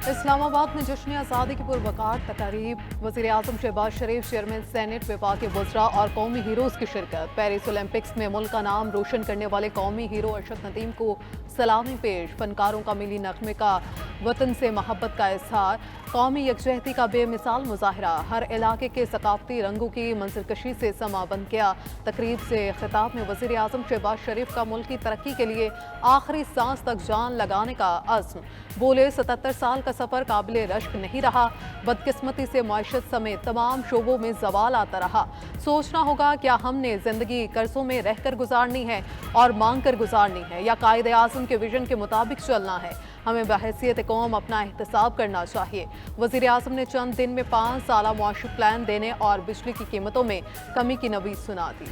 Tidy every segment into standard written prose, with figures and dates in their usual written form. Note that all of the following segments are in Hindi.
इस्लामाबाद में जश्न आज़ादी की पुरवकार तकारीब, वज़ीर आज़म शहबाज शरीफ, चेयरमैन सेनेट, विभाग के वज़रा और कौमी हीरोज़ की शिरकत। पेरिस ओलंपिक्स में मुल्क का नाम रोशन करने वाले कौमी हीरो अरशद नदीम को सलामी पेश। फनकारों का मिली नगमे का वतन से मोहब्बत का इजहार। कौमी यकजहती का बेमिसाल मुजाहरा। हर इलाके के सकाफती रंगों की मंजरकशी से समा बन गया। तकरीब से खिताब में वज़ीर आज़म शहबाज शरीफ का मुल्क की तरक्की के लिए आखिरी सांस तक जान लगाने का अज़्म। बोले 77 साल का सफ़र काबिल रश्क नहीं रहा। बदकिस्मती से माशत समेत तमाम शोबों में जवाल आता रहा। सोचना होगा क्या हमने ज़िंदगी कर्जों में रहकर गुजारनी है और मांग कर गुजारनी है, या कायदे आज़म के विजन के मुताबिक चलना है। हमें बहैसियत कौम अपना एहतसाब करना चाहिए। वज़ीर आज़म ने चंद दिन में 5 साला मुआशी प्लान देने और बिजली की कीमतों में कमी की नवीद सुना दी।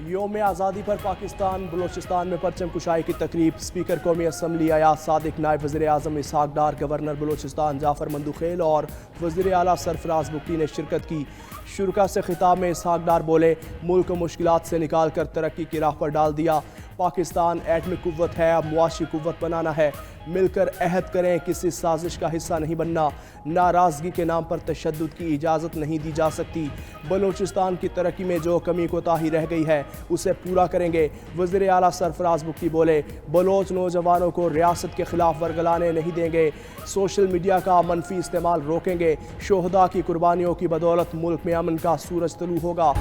योम आज़ादी पर पाकिस्तान बलोचिस्तान में परचम कुशाई की तकरीब। स्पीकर कौमी असम्बली अयाज सादिक, नायब वज़ीर आज़म इसहाक डार, गवर्नर बलोचिस्तान जाफ़र मंदुखेल और वज़ीर आला सरफराज बुगटी ने शिरकत की। शुरका से खिताब में इसहाक डार बोले, मुल्क को मुश्किलात से निकाल कर तरक्की की राह पर डाल दिया। पाकिस्तान एटमी कुव्वत है, अब मुआशी कुव्वत बनाना है। मिलकर अहद करें, किसी साजिश का हिस्सा नहीं बनना। नाराज़गी के नाम पर तशद्दुद की इजाज़त नहीं दी जा सकती। बलोचिस्तान की तरक्की में जो कमी कोताही रह गई है उसे पूरा करेंगे। वज़ीर आला सरफराज बुगटी बोले, बलोच नौजवानों को रियासत के खिलाफ वर्गलाने नहीं देंगे। सोशल मीडिया का मनफी इस्तेमाल रोकेंगे। शोहदा की कुर्बानियों की बदौलत मुल्क में अमन का सूरज तलू होगा।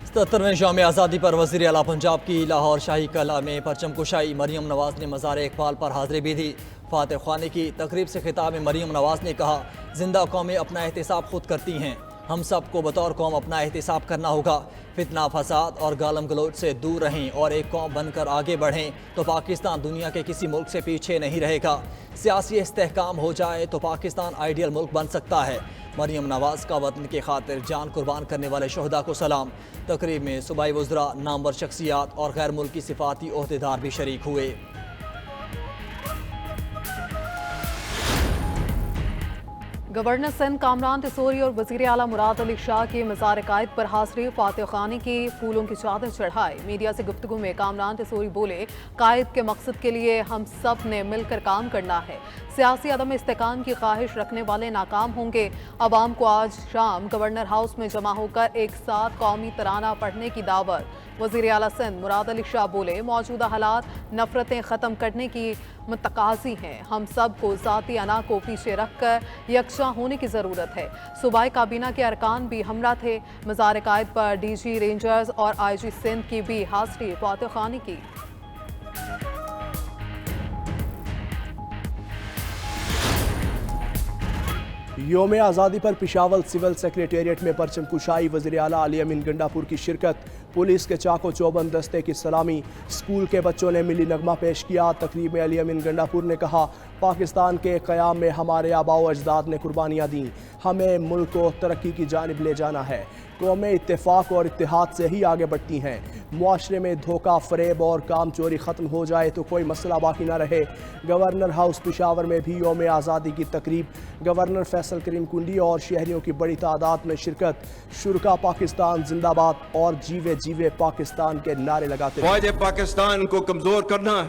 77वें शाम आज़ादी पर वज़ीर आला पंजाब की लाहौर शाही कला में परचम कुशाई। मरियम नवाज़ ने मज़ार इकबाल पर हाज़िरी भी दी। फातिह ख़ानी की तकरीब से खिताब में मरियम नवाज़ ने कहा, जिंदा कौमें अपना एहतिसाब खुद करती हैं, हम सब को बतौर कौम अपना एहतिसाब करना होगा। फितना फसाद और गालम गलोच से दूर रहें और एक कौम बनकर आगे बढ़ें तो पाकिस्तान दुनिया के किसी मुल्क से पीछे नहीं रहेगा। सियासी इस्तेहकाम हो जाए तो पाकिस्तान आइडियल मुल्क बन सकता है। मरियम नवाज़ का वतन की खातिर जान कुर्बान करने वाले शोहदा को सलाम। तकरीब में सूबाई वज़रा, नामवर शख्सियात और गैर मुल्की सिफाती ओहदेदार भी शरीक हुए। गवर्नर सिंध कामरान तिसोरी और वज़ीर आला मुराद अली शाह की मज़ार कायद पर हाज़िरी। फातिह ख़ानी की फूलों की चादर चढ़ाई। मीडिया से गुफ्तगू में कामरान तिसोरी बोले, कायद के मकसद के लिए हम सब ने मिलकर काम करना है। सियासी अदम इस्तेकाम की ख्वाहिश रखने वाले नाकाम होंगे। अवाम को आज शाम गवर्नर हाउस में जमा होकर एक साथ कौमी तराना पढ़ने की दावत। वज़ीर आला सिंध मुराद अली शाह बोले, मौजूदा हालात नफरतें ख़त्म करने की मुतकाज़ी हैं। हम सब को ज़ाती अना को पीछे रख कर यकजा होने की ज़रूरत है। सूबाई काबीना के अरकान भी हमरा थे। मज़ार कायद पर DG रेंजर्स और IG सिंध की भी हाज़िरी फातिह ख़ानी की। योम आज़ादी पर पिशावर सिविल सेक्रेटेरिएट में परचम कुशाई। वज़ीर आला अली अमीन गंडापुर की शिरकत। पुलिस के चाको चौबंद दस्ते की सलामी। स्कूल के बच्चों ने मिली नगमा पेश किया। तकरीब में अली अमीन गंडापुर ने कहा, पाकिस्तान के क़याम में हमारे आबाओ अजदाद ने कुर्बानियाँ दी। हमें मुल्क को तरक्की की जानिब ले जाना है। कौमें इत्तेफाक और इत्तेहाद से ही आगे बढ़ती हैं। मुआशरे में धोखा, फरेब और काम चोरी ख़त्म हो जाए तो कोई मसला बाकी ना रहे। गवर्नर हाउस पिशावर में भी योम आज़ादी की तकरीब। गवर्नर फैसल करीम कुंडी और शहरियों की बड़ी तादाद में शिरकत। शुरका पाकिस्तान जिंदाबाद और जीवे जीवे पाकिस्तान के नारे लगाते हैं। फ़ौज पाकिस्तान को कमज़ोर करना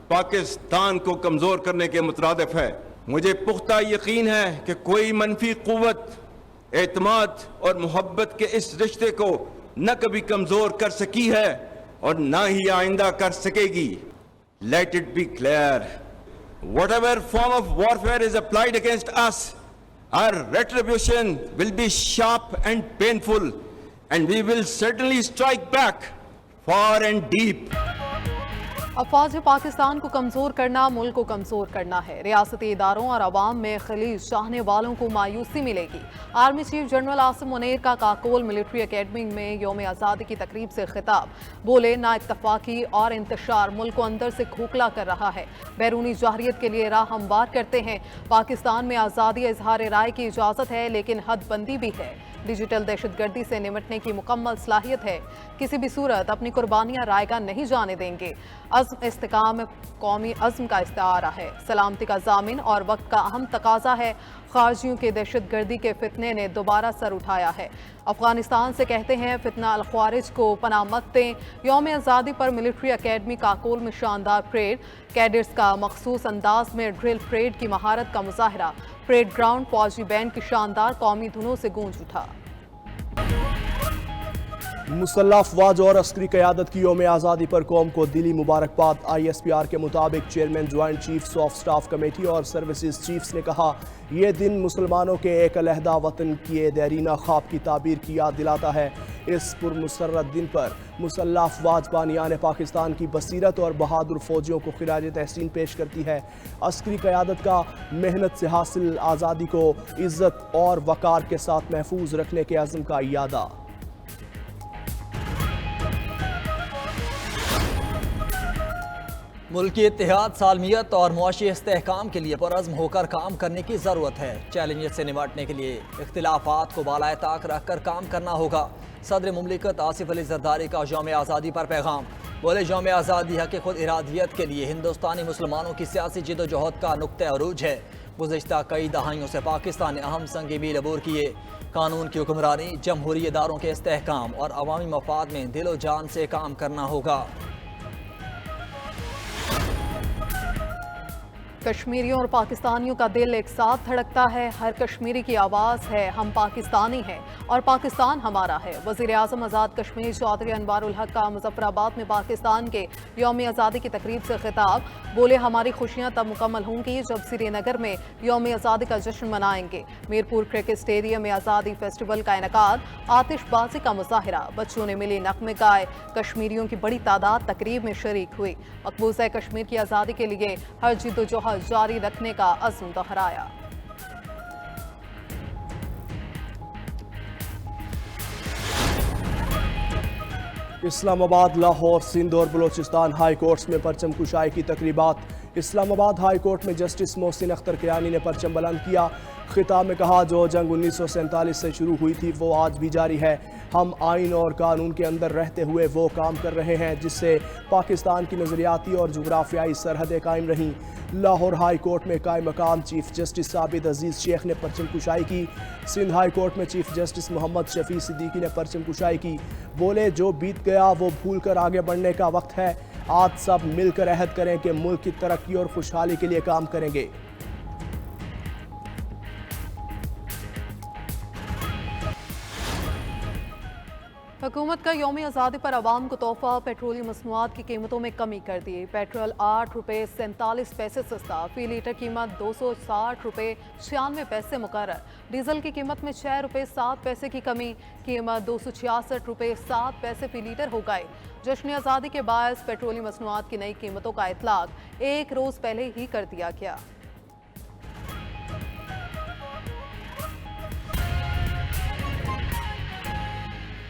पाकिस्तान को कमज़ोर करने के मुतरादिफ है। मुझे पुख्ता यकीन है कि कोई मनफी क़ुव्वत एतमाद और मोहब्बत के इस रिश्ते को न कभी कमज़ोर कर सकी है और न ही आइंदा कर सकेगी। Let it be clear, whatever form of warfare is applied against us, our retribution will be sharp and painful, and we will certainly strike back far and deep. अफवाज पाकिस्तान को कमज़ोर करना मुल्क को कमज़ोर करना है। रियासती इदारों और अवाम में खलीज चाहने वालों को मायूसी मिलेगी। Army chief general Asim Munir का काकोल मिलिट्री अकेडमी में योम आज़ादी की तकरीब से खिताब। बोले, ना इत्तफाकी और इंतशार मुल्क को अंदर से खोखला कर रहा है। बैरूनी जाहरियत के लिए राह हमवार करते हैं। पाकिस्तान में आज़ादी इजहार राय की इजाज़त है, लेकिन हदबंदी भी है। डिजिटल दहशतगर्दी से निपटने की मुकम्मल सलाहियत है। किसी भी सूरत अपनी कुर्बानियां रायगा नहीं जाने देंगे। अज़्म इस्तेकाम कौमी अज़्म का इस्तारा है, सलामती का जामिन और वक्त का अहम तकाजा है। खारजियों के दहशतगर्दी के फितने ने दोबारा सर उठाया है। अफगानिस्तान से कहते हैं फितना अल ख्वारिज को पनाह मत दें। यौम आज़ादी पर मिलिट्री अकेडमी काकोल में शानदार परेड, कैडेट्स का मखसूस अंदाज में ड्रिल परेड की महारत का मुजाहरा। परेड ग्राउंड फौजी बैंड की शानदार कौमी धुनों से गूंज उठा। मुसल्लह अफवाज और अस्करी क़यादत की यौम आज़ादी पर कौम को दिली मुबारकबाद। ISPR के मुताबिक chairman joint chiefs of staff committee और सर्विसेज चीफ्स ने कहा, यह दिन मुसलमानों के एक अलहदा वतन की देरीना ख्वाब की ताबीर की याद दिलाता है। इस पुरमसर्रत दिन पर मुसल्लह अफवाज बानियान पाकिस्तान की बसीरत और बहादुर फौजियों को खिराज तहसीन पेश करती है। अस्करी क़यादत का मेहनत से हासिल आज़ादी को इज़्ज़त और वक़ार के साथ महफूज रखने के अज़्म का इयादा। मुल्की इत्तेहाद, सालमियत और मुआशी इस्तेहकाम के लिए पुरअज़्म होकर काम करने की ज़रूरत है। चैलेंज से निपटने के लिए इख्तिलाफ़ात को बालाए ताक रख कर काम करना होगा। सदर मुमलिकत आसिफ अली ज़रदारी का यौम आज़ादी पर पैगाम। बोले, यौम आज़ादी हक़ खुद इरादियत के लिए हिंदुस्तानी मुसलमानों की सियासी जिदोजहद का नुक्ते अरूज है। गुज़िश्ता कई दहाइयों से पाकिस्तान ने अहम संग मील अबूर किए। कानून की हुक्मरानी, जमहूरी इदारों के इस्तेहकाम और अवामी मफाद में दिलो जान से काम करना होगा। कश्मीरियों और पाकिस्तानियों का दिल एक साथ धड़कता है। हर कश्मीरी की आवाज़ है, हम पाकिस्तानी हैं और पाकिस्तान हमारा है। वज़ीर आज़म आज़ाद कश्मीर चौधरी अनवारुल हक का मुज़फ़्फ़राबाद में पाकिस्तान के यौम आज़ादी की तकरीब से खिताब। बोले, हमारी खुशियाँ तब मुकम्मल होंगी जब श्रीनगर में यौम आज़ादी का जश्न मनाएंगे। मीरपुर क्रिकेट स्टेडियम में आज़ादी फेस्टिवल का इनेकाद, आतिशबाजी का मुजाहरा, बच्चों ने मिली नग़्मे गाए। कश्मीरियों की बड़ी तादाद तकरीब में शरीक हुई। मकबूज़ा कश्मीर की आज़ादी के लिए हर जिद्दोजहद जारी रखने का अज़्म दोहराया। इस्लामाबाद, लाहौर, सिंध और बलूचिस्तान हाई कोर्ट्स में परचम कुशाई की तकरीबात। इस्लामाबाद हाई कोर्ट में जस्टिस मोहसिन अख्तर कियानी ने परचम बुलंद किया। खिताब में कहा, जो जंग 1947 से शुरू हुई थी वो आज भी जारी है। हम आइन और कानून के अंदर रहते हुए वो काम कर रहे हैं जिससे पाकिस्तान की नज़रियाती और जुग्राफियाई सरहदें कायम रहीं। लाहौर हाई कोर्ट में कायम मकाम चीफ जस्टिस साबित अजीज़ शेख ने परचम कुशाई की। सिंध हाई कोर्ट में चीफ जस्टिस मोहम्मद शफी सिद्दीकी ने परचम कुशाई की। बोले, जो बीत गया वो भूल कर आगे बढ़ने का वक्त है। आज सब मिलकर अहद करें कि मुल्क की तरक्की और खुशहाली के लिए काम करेंगे। हुकूमत का यौम आज़ादी पर आवाम को तोहफा, पेट्रोलियम मसनूआत की कीमतों में कमी कर दी। पेट्रोल 8 रुपये 47 पैसे सस्ता, फी लीटर कीमत 260 रुपये 96 पैसे मुकर्रर। डीजल की कीमत में 6 रुपये 7 पैसे की कमी, कीमत 266 रुपये 7 पैसे फी लीटर हो गए। जश्न आज़ादी के बायस पेट्रोलियम मसनूआत की नई कीमतों का इतलाक एक रोज़ पहले ही कर दिया गया।